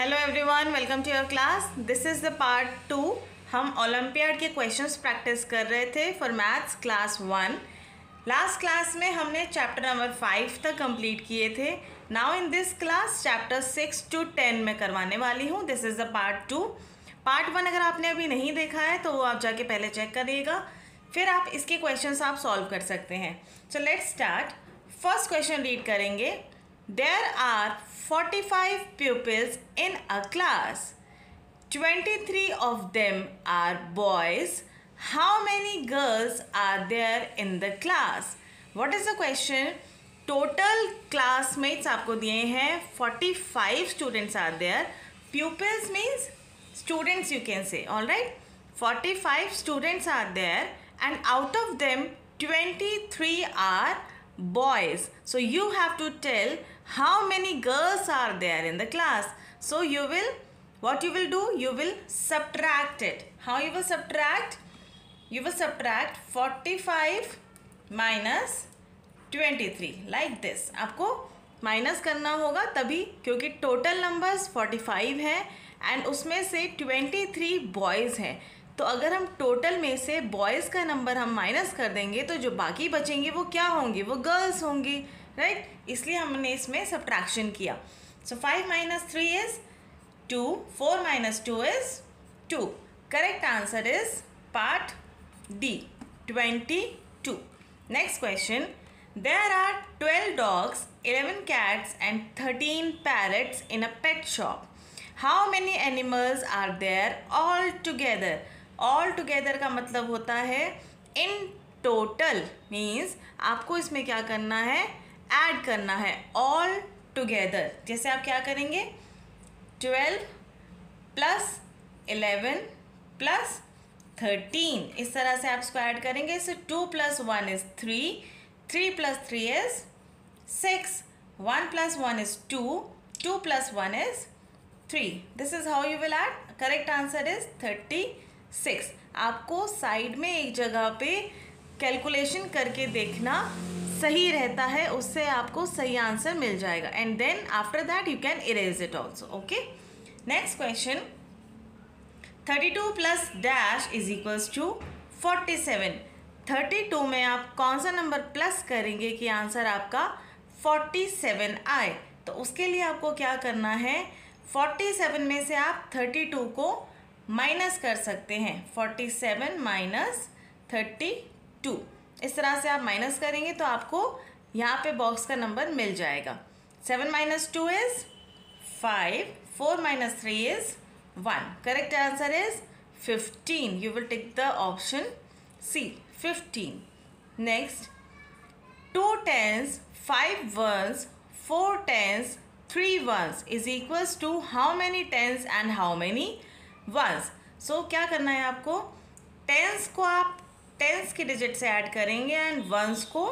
Hello everyone, welcome to your class. This is the part 2। हम Olympiad के questions practice कर रहे थे for maths class 1। Last class में हमने चैप्टर नंबर 5 तक कंप्लीट किए थे। Now in this class chapter 6 to 10 में करवाने वाली हूँ। This is the part 2। Part 1 अगर आपने अभी नहीं देखा है तो वो आप जाके पहले चेक करिएगा, फिर आप इसके क्वेश्चंस आप सॉल्व कर सकते हैं। So let's start. First question read करेंगे। There are 45 pupils in a class. 23 of them are boys. How many girls are there in the class? What is the question? Total classmates आपको दिए हैं 45 students are there. Pupils means students you can say. Alright? 45 students are there and out of them 23 are boys. So you have to tell how many girls are there in the class. So you will, what you will do, you will subtract it. How you will subtract? You will subtract 45 minus 23 like this. आपको minus करना होगा तभी, क्योंकि total numbers 45 हैं and उसमें से 23 boys हैं। तो अगर हम टोटल में से बॉयज़ का नंबर हम माइनस कर देंगे तो जो बाकी बचेंगे वो क्या होंगे? वो गर्ल्स होंगी, राइट? इसलिए हमने इसमें सब्ट्रैक्शन किया। सो 5 minus 3 is 2, 4 minus 2 is 2. Correct answer is part D, 22. Next question. There are 12 dogs, 11 cats and 13 parrots in a pet shop. How many animals are there all together? All together का मतलब होता है in total, means आपको इसमें क्या करना है? Add करना है all together। जैसे आप क्या करेंगे? 12 plus 11 plus 13, इस तरह से आप इसको ऐड करेंगे। सो 2 plus 1 is 3, 3 plus 3 is 6, 1 plus 1 is 2, 2 plus 1 is 3. This is how you will add. Correct answer is 36. आपको साइड में एक जगह पे कैलकुलेशन करके देखना सही रहता है, उससे आपको सही आंसर मिल जाएगा and then after that you can erase it also. Okay, next question. 32 plus dash is equals to 47। 32 में आप कौन सा नंबर प्लस करेंगे कि आंसर आपका 47 आए? तो उसके लिए आपको क्या करना है? 47 में से आप 32 को माइनस कर सकते हैं। 47 माइनस 32, इस तरह से आप माइनस करेंगे तो आपको यहाँ पे बॉक्स का नंबर मिल जाएगा। 7 minus 2 is 5, 4 minus 3 is 1. Correct answer is 15. You will take the option C, 15. Next, 2 tens, 5 ones, 4 tens, 3 ones is equals to how many tens and how many ones? So क्या करना है आपको? Tense को आप tense के digit से add करेंगे and once को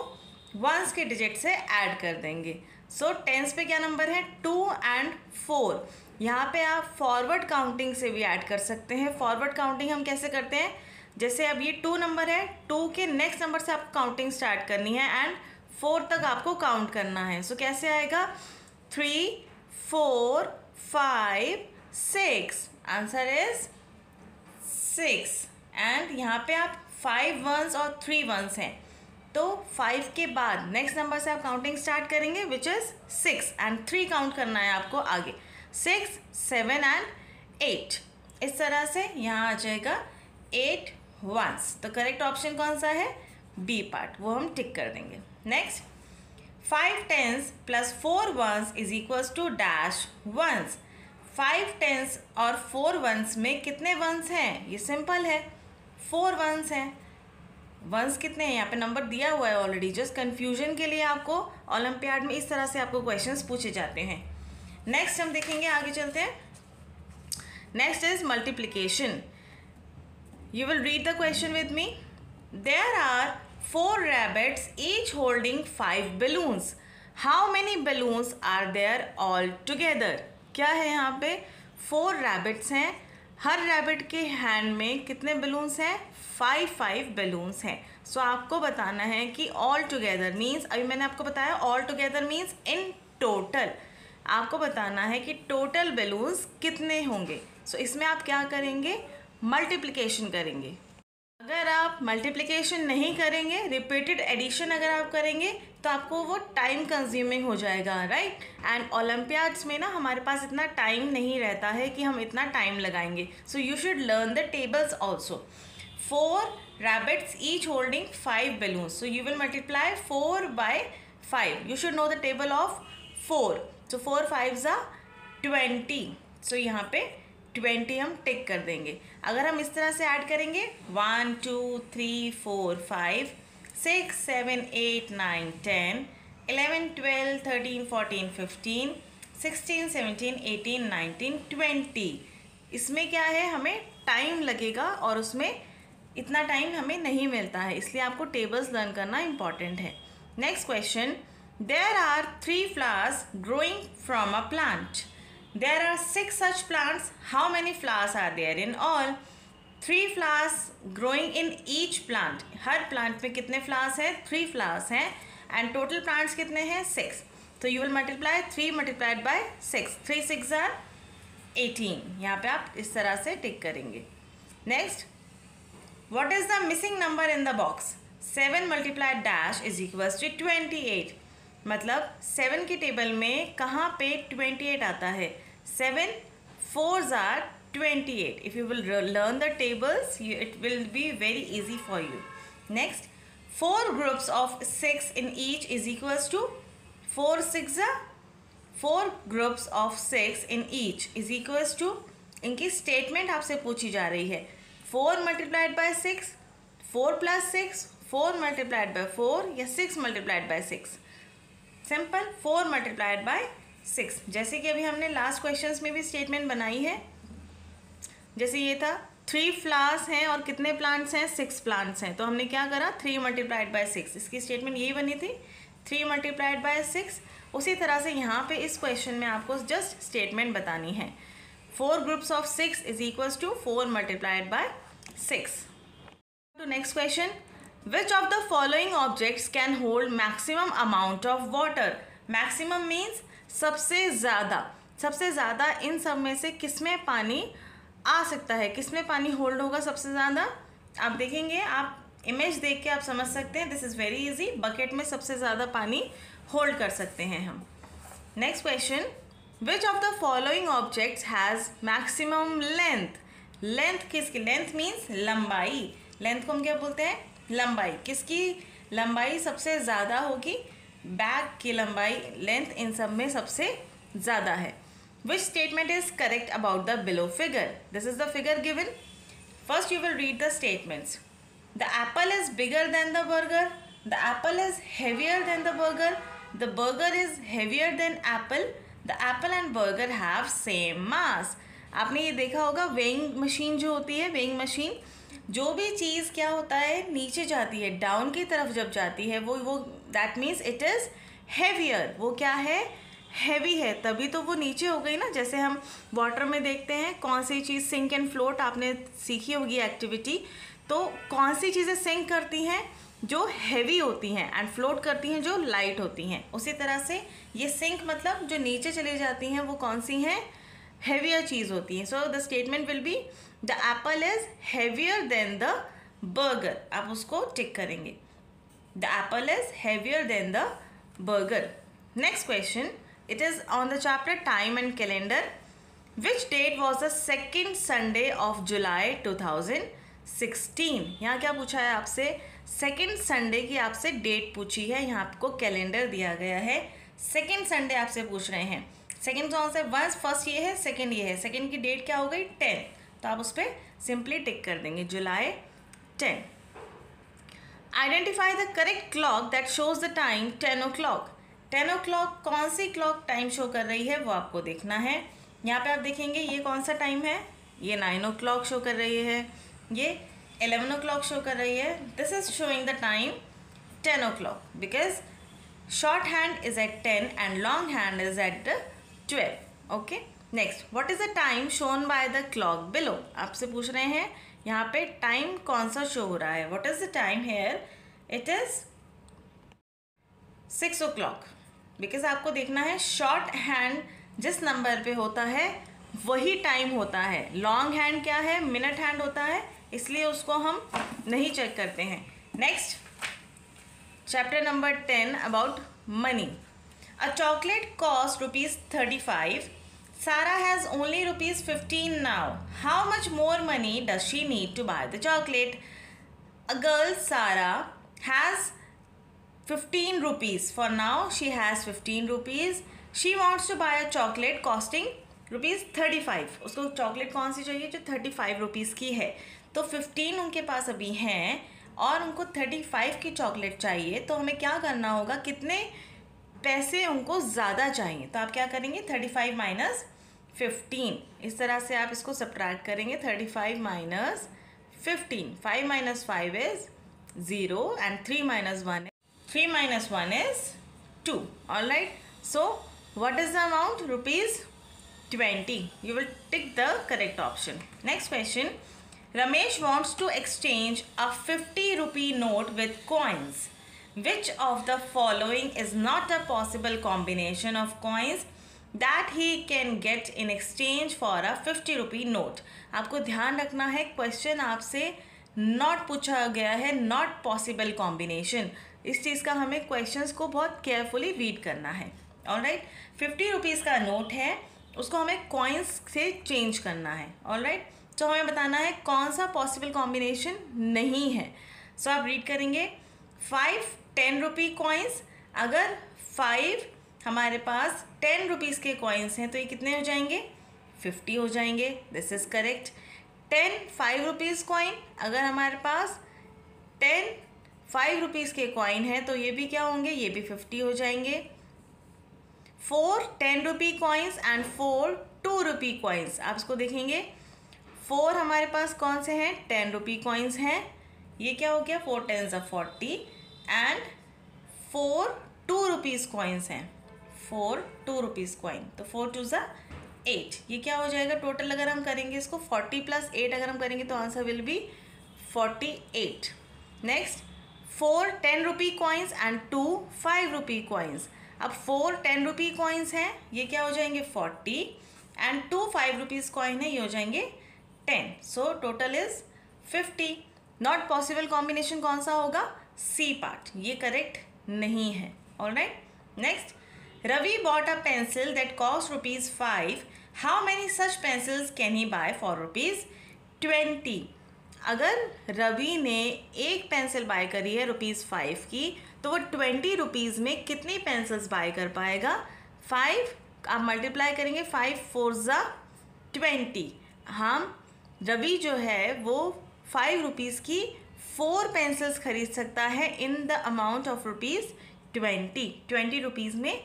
वंस के डिजिट से ऐड कर देंगे। सो टेंस पे क्या नंबर है? 2 and 4। यहाँ पे आप फॉरवर्ड काउंटिंग से भी ऐड कर सकते हैं। फॉरवर्ड काउंटिंग हम कैसे करते हैं? जैसे अब ये 2 नंबर है, 2 के नेक्स्ट नंबर से आपको काउंटिंग स्टार्ट करनी है एंड 4 तक आपको काउंट करना है। सो कैसे आएगा? 3, 4, 5, 6। आंसर इज 6 एंड यहाँ पे आप 5 वंस और 3 वंस हैं, तो 5 के बाद नेक्स्ट नंबर से आप काउंटिंग स्टार्ट करेंगे विच इज़ 6 एंड 3 काउंट करना है आपको आगे। 6, 7 and 8, इस तरह से यहाँ आ जाएगा 8 वंस। तो करेक्ट ऑप्शन कौन सा है? बी पार्ट, वो हम टिक कर देंगे। नेक्स्ट, 5 tens प्लस 4 ones is equals to dash ones. 5 tens और 4 ones में कितने वंस हैं? ये सिंपल है, 4 वंस हैं। वंस कितने हैं? यहाँ पे नंबर दिया हुआ है ऑलरेडी। जस्ट कन्फ्यूजन के लिए आपको ओलंपियाड में इस तरह से आपको क्वेश्चंस पूछे जाते हैं। नेक्स्ट हम देखेंगे, आगे चलते हैं। Next is multiplication. You will read the question with me. There are 4 rabbits each holding 5 balloons. How many balloons are there all together? क्या है यहाँ पे? 4 rabbits हैं, हर रैबिट के हैंड में कितने बलून्स हैं? 5 बलून्स हैं। सो आपको बताना है कि ऑल टुगेदर मीन्स, अभी मैंने आपको बताया all together means in total. आपको बताना है कि टोटल बैलून्स कितने होंगे। सो इसमें आप क्या करेंगे, मल्टीप्लिकेशन करेंगे। अगर आप मल्टीप्लिकेशन नहीं करेंगे, रिपीटेड एडिशन अगर आप करेंगे तो आपको वो टाइम कंज्यूमिंग हो जाएगा, राइट। एंड ओलंपियाड्स में ना हमारे पास इतना टाइम नहीं रहता है कि हम इतना टाइम लगाएंगे। So you should learn the tables also. 4 rabbits each holding 5 balloons. So you will multiply 4 by 5. You should know the table of 4. So 4 5s are 20. So यहाँ पे 20 हम टिक कर देंगे। अगर हम इस तरह से ऐड करेंगे 1 2 3 4 5 6 7 8 9 10 11 12 13 14 15 16 17 18 19 20। इसमें क्या है, हमें टाइम लगेगा और उसमें इतना टाइम हमें नहीं मिलता है, इसलिए आपको टेबल्स लर्न करना इम्पॉर्टेंट है। Next question, there are 3 flowers growing from a plant. There are 6 such plants. How many flowers are there in all? 3 flowers growing in each plant. Her plant में कितने फ्लावर्स हैं? 3 flowers हैं। And total plants कितने हैं? 6. तो you will multiply 3 multiplied by 6। 3 6 are 18। यहाँ पे आप इस तरह से टिक करेंगे। Next, what is the missing number in the box? 7 multiplied dash is equals to 28. मतलब 7 की टेबल में कहाँ पे 28 आता है? 7 4s are 28. If you will learn the tables, it will be very easy for you. Next, 4 groups of 6 in each is equals to 4 6 are 4 groups of 6 in each is equals to, इनकी statement आपसे पूछी जा रही है। 4 multiplied by 6, 4 plus 6, 4 multiplied by 4 या 6 multiplied by 6। Simple 4 multiplied by 6। जैसे कि अभी हमने लास्ट क्वेश्चंस में भी स्टेटमेंट बनाई है। जैसे ये था 3 फ्लावर्स हैं और कितने प्लांट्स हैं? 6 प्लांट्स हैं। तो हमने क्या करा, 3 multiplied by 6। इसकी स्टेटमेंट यही बनी थी, 3 multiplied by 6। उसी तरह से यहाँ पे इस क्वेश्चन में आपको जस्ट स्टेटमेंट बतानी है। 4 groups of 6 is equals to 4 multiplied by 6. To next question, which of the following objects can hold maximum amount of water? Maximum means सबसे ज़्यादा इन सब में से किसमें पानी आ सकता है, किसमें पानी होल्ड होगा सबसे ज़्यादा? आप देखेंगे, आप इमेज देख के आप समझ सकते हैं। This is very easy. Bucket में सबसे ज़्यादा पानी होल्ड कर सकते हैं हम। Next question, Which of the following objects has maximum length? Length किसकी? Length means लंबाई। Length को हम क्या बोलते हैं? लंबाई। किसकी लंबाई सबसे ज़्यादा होगी? बैग की लंबाई, लेंथ इन सब में सबसे ज़्यादा है। Which statement is correct about the below figure? This is the figure given. First you will read the statements. The apple is bigger than the burger. The apple is heavier than the burger. The burger is heavier than apple. The apple and burger have same mass. आपने ये देखा होगा, weighing machine जो होती है, weighing machine, जो भी चीज़ क्या होता है, नीचे जाती है, डाउन की तरफ जब जाती है, वो that means it is heavier. वो क्या है? हैवी है, तभी तो वो नीचे हो गई ना। जैसे हम वाटर में देखते हैं कौन सी चीज़ सिंक एंड फ्लोट, आपने सीखी होगी एक्टिविटी। तो कौन सी चीज़ें सिंक करती हैं? जो हैवी होती हैं, एंड फ्लोट करती हैं जो लाइट होती हैं। उसी तरह से ये सिंक मतलब जो नीचे चली जाती हैं वो कौन सी हैं? हैवियर चीज़ होती है। So the statement will be the apple is heavier than the burger. आप उसको टिक करेंगे, the apple is heavier than the burger. Next question, it is on the chapter time and calendar. Which date was the second Sunday of July 2016? यहाँ क्या पूछा है आपसे? Second Sunday की आपसे डेट पूछी है। यहाँ आपको कैलेंडर दिया गया है, सेकेंड संडे आपसे पूछ रहे हैं। सेकेंड कौन से? फर्स्ट ये है, सेकेंड ये है। सेकेंड की डेट क्या हो गई? 10। तो आप उस पर सिंपली टिक कर देंगे, जुलाई 10। Identify the correct clock that shows the time 10 o'clock। 10 o'clock कौन सी क्लॉक टाइम शो कर रही है वो आपको देखना है। यहाँ पे आप देखेंगे ये कौन सा टाइम है? ये 9 o'clock शो कर रही है, ये 11 o'clock शो कर रही है। This is showing the time 10 o'clock because short hand is at 10 and long hand is at 12. Okay, next, what is the time shown by the clock below? आपसे पूछ रहे हैं यहाँ पे टाइम कौन सा शो हो रहा है। What is the time here? It is 6 o'clock because आपको देखना है शॉर्ट हैंड जिस नंबर पे होता है वही टाइम होता है। लॉन्ग हैंड क्या है, मिनट हैंड होता है, इसलिए उसको हम नहीं चेक करते हैं। Next chapter number 10 about money. A chocolate cost ₹35. Sarah has only ₹15 now. How much more money does she need to buy the chocolate? A girl, Sarah, has 15 rupees. For now, she has 15 rupees. She wants to buy a chocolate costing ₹35. उसको chocolate कौन सी चाहिए जो 35 rupees की है। तो 15 उनके पास अभी हैं और उनको 35 की चॉकलेट चाहिए। तो हमें क्या करना होगा, कितने पैसे उनको ज़्यादा चाहिए। तो आप क्या करेंगे, 35 माइनस 15, इस तरह से आप इसको सब्ट्रैक्ट करेंगे। 35 minus 15, 5 minus 5 is 0 and 3 minus 1 is 2. All right. So what is the amount? ₹20. You will tick the correct option. Next question. Ramesh wants to exchange a 50 rupee note with coins. Which of the following is not a possible combination of coins that he can get in exchange for a 50 rupee note? आपको ध्यान रखना है, question आपसे not पूछा गया है, not possible combination. इस चीज़ का हमें क्वेश्चंस को बहुत केयरफुली रीड करना है। ऑलराइट, 50 रुपीज़ का नोट है, उसको हमें कॉइन्स से चेंज करना है। ऑलराइट, तो हमें बताना है कौन सा पॉसिबल कॉम्बिनेशन नहीं है। सो आप रीड करेंगे 5 10 रुपी कॉइन्स। अगर 5 हमारे पास 10 रुपीज़ के कॉइन्स हैं तो ये कितने हो जाएंगे, 50 हो जाएंगे। This is correct. 10 5 rupees coin, अगर हमारे पास 10 5 रुपीज़ के कॉइन है तो ये भी क्या होंगे, ये भी 50 हो जाएंगे। 4 10 rupee coins and 4 2 rupee coins. आप इसको देखेंगे, 4 हमारे पास कौन से हैं, 10 रुपी कॉइन्स हैं। ये क्या हो गया, 4 10s are 40 and 4 2 rupees coins हैं, 4 2 रुपीज़ कॉइन। तो 4 2s are 8। ये क्या हो जाएगा, टोटल अगर हम करेंगे इसको 40 + 8 अगर हम करेंगे तो answer will be 48। Next 4 10 rupee coins and 2 5 rupee coins. अब 4 10 रुपी कॉइन्स हैं, ये क्या हो जाएंगे 40 एंड 2 5 रुपीज़ कॉइन है, ये हो जाएंगे 10। So total is 50। Not possible combination कौन सा होगा, सी पार्ट, ये करेक्ट नहीं है। Alright, next Ravi bought a pencil that cost ₹5। How many such pencils can he buy for ₹20? अगर रवि ने एक पेंसिल बाय करी है ₹5 की, तो वो 20 रुपीज़ में कितनी पेंसिल्स बाय कर पाएगा, 5 आप मल्टीप्लाई करेंगे, 5 4s are 20। हम रवि जो है वो 5 रुपीज़ की 4 पेंसिल्स खरीद सकता है in the amount of ₹20। 20 rupees में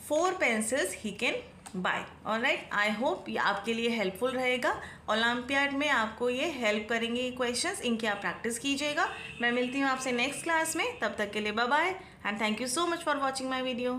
4 pencils he can buy. Alright, I hope ये आपके लिए हेल्पफुल रहेगा। ओलंपियाड में आपको ये हेल्प करेंगे ये क्वेश्चंस, इनकी आप प्रैक्टिस कीजिएगा। मैं मिलती हूँ आपसे नेक्स्ट क्लास में, तब तक के लिए bye bye and thank you so much for watching my video.